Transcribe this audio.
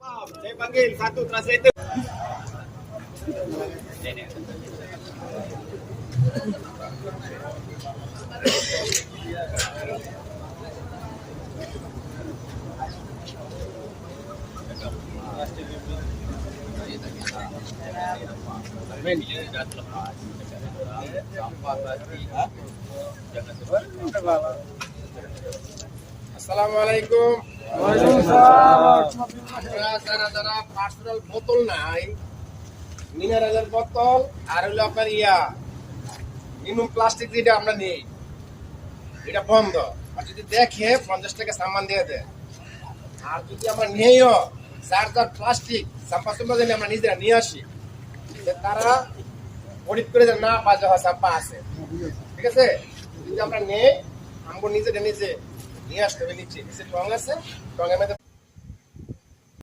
Saya panggil satu translator. Assalamualaikum. Waalaikumsalam. যারা personal বোতল নাই, মিনারেলের বোতল আর হলো আপনার মিনিমাম প্লাস্টিক যেটা আমরা নেই, এটা বন্ধ। আর যদি দেখে 50 টাকা সামান দিয়ে দেয়। আর যদি আমরা নেইও যার প্লাস্টিক সাম্পা যদি আমরা নিজেরা নিয়ে আসি, তারা অডিট করে না বাজে হয় সাম্পা আছে, ঠিক আছে। যদি আমরা নেই, আমরা নিজে নিয়ে আসতে হবে। নিচে টং আছে, টঙের মধ্যে